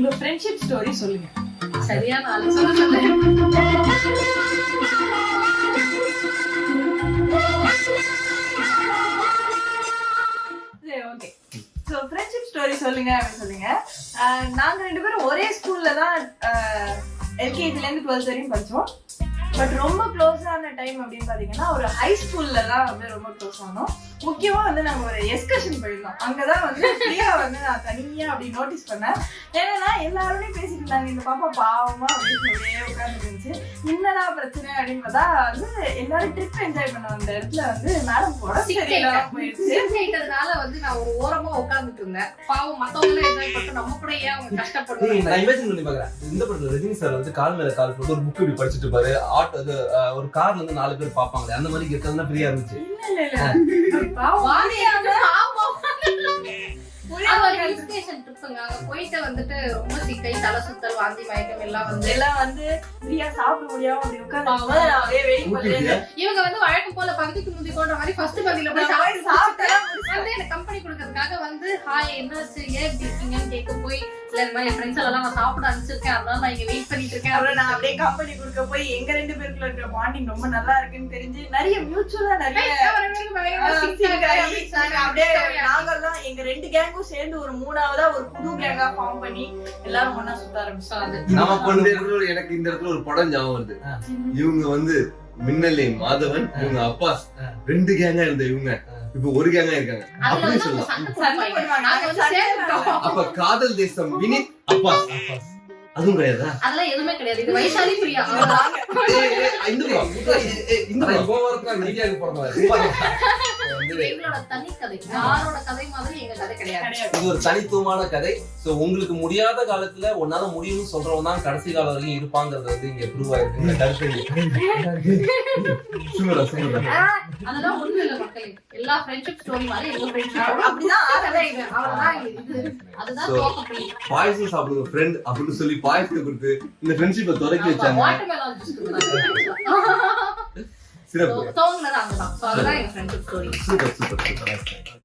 உங்க friendship story சொல்லுங்க. சரியான ஆளு சொல்லு. ஓகே, ஸோ ஃப்ரெண்ட்ஷிப் ஸ்டோரி சொல்லுங்க அப்படின்னு சொல்லுங்க. நாங்க 2 பேரும் ஒரே ஸ்கூல்ல தான் எல்கேஜிலேருந்து 12th வரையும் படித்தோம். பட் ரொம்ப க்ளோஸான டைம் அப்படின்னு பார்த்தீங்கன்னா ஒரு ஹை ஸ்கூல்ல தான் வந்து ரொம்ப க்ளோஸ் ஆனோம். முக்கியமாக வந்து நாங்கள் ஒரு எஸ்கர்ஷன் போயிருந்தோம். அங்கே தான் வந்து ஃப்ரீயா வந்து நான் தனியாக அப்படி நோட்டீஸ் பண்ணேன். ஏன்னா எல்லாருமே பேசிட்டு இருந்தாங்க, இந்த பாப்பா பாவமா அப்படின்னு சொல்லியே உட்காந்துட்டு இருந்துச்சு. என்னடா பிரச்சனை அப்படின்னு பார்த்தா வந்து எல்லாரும் ட்ரிப் என்ஜாய் பண்ணோம். அந்த இடத்துல வந்து மேடம் போயிட்டதுனால வந்து நான் ஒரு ஓரமா உட்காந்துட்டு இருந்தேன். பாவம் மத்தவங்க என்ஜாய் பண்ணிட்டு நம்ம கூட ஏன் அவங்க கஷ்டப்படுறாங்க. நான் இமேஜின் பண்ணி பாக்குறேன். இந்த படத்துல ரஜினி சார் வந்து கால் மேல கால் போட்டு ஒரு புக் இப்படி படிச்சுட்டு இருப்பாரு. அது ஒரு கார்ல வந்து 4 பேர் பாப்பாங்களே, அந்த மாதிரி இருக்கிறதுனா ஃப்ரீயா இருந்துச்சு. போயிட்டு வந்துட்டு ரொம்ப சிக்கை, தலை சுத்தல், வாந்தி, மயக்கம் எல்லாம் வந்து ஃப்ரீயா சாப்பிட முடியாம அப்படி உட்கார்ந்து இவங்க வந்து வழக்கம் போல பகுதிக்கு முந்தி போன்ற மாதிரி ஃபர்ஸ்ட் பகுதியில போய் சாப்பிட்டு வந்து எனக்கு கம்பெனி கொடுக்கறதுக்காக வந்து ஹாய் என்னாச்சு ஏன் இப்படி இருக்கீங்கன்னு கேட்க போய் இல்ல இந்த மாதிரி என் ஃப்ரெண்ட்ஸ் எல்லாம் நான் சாப்பிட அனுப்பிச்சிருக்கேன், அதனால நான் இங்க வெயிட் பண்ணிட்டு இருக்கேன். அப்புறம் நான் அப்படியே கம்பெனி கொடுக்க போய் எங்க 2 பேருக்குள்ள இருக்கிற பாண்டிங் ரொம்ப நல்லா இருக்குன்னு தெரிஞ்சு நிறைய மியூச்சுவலா நிறைய அப்படியே நாங்கெல்லாம் எங்க 2 கேங்கும் சேர்ந்து ஒரு 3ஆவதா ஒரு புது கேங்கா ஃபார்ம் பண்ணி எல்லாரும் ஒண்ணா சுத்த ஆரம்பிச்சாங்க. எனக்கு இந்த இடத்துல ஒரு படம் ஞாபகம் வருது. இவங்க வந்து மின்னலை மாதவன், இவங்க அப்பா 2 கேங்கா இருந்த இவங்க இப்ப ஒரு கேங்கா இருக்காங்க. அப்படி சொல்லலாம். அப்ப காதல் தேசம் வினித் அப்பா அதுவும் கிடையாதா? அதெல்லாம் எதுவுமே கிடையாது. இது வைசாலி பிரியா. எங்களோட தனி கதை, யாரோட கதை மாதிரி எங்க கதை கிடையாது. இது ஒரு தனித்துவமான கதை. சோ உங்களுக்கு முடியாத காலத்துல உன்னால முடியும்னு சொல்றவன் தான் கடைசி காலம் வரைக்கும் இருப்பாங்கிறது வந்து இங்க ப்ரூவ் ஆயிருக்கு. அதெல்லாம் ஒண்ணு இல்ல மக்களே, எல்லா ஃப்ரெண்ட்ஷிப் ஸ்டோரி மாதிரி எங்க ஃப்ரெண்ட்ஷிப் அப்படிதான் ஆகவே இது. அவ்வளவுதான் இது. அதுதான் தோக்கப்புள்ளி. பாயசம் சாப்பிடுங்க ஃப்ரெண்ட் அப்படின்னு சொல்லி பாயசத்தை கொடுத்து இந்த ஃப்ரெண்ட்ஷிப்பை தொடக்கி வச்சாங்க. வாட்டர்மெலன் ஜூஸ் கொடுத்தாங்க. சிறப்பு. தோங்கனது அங்கதான். சோ அதுதான் எங்க friendship story. Super super super.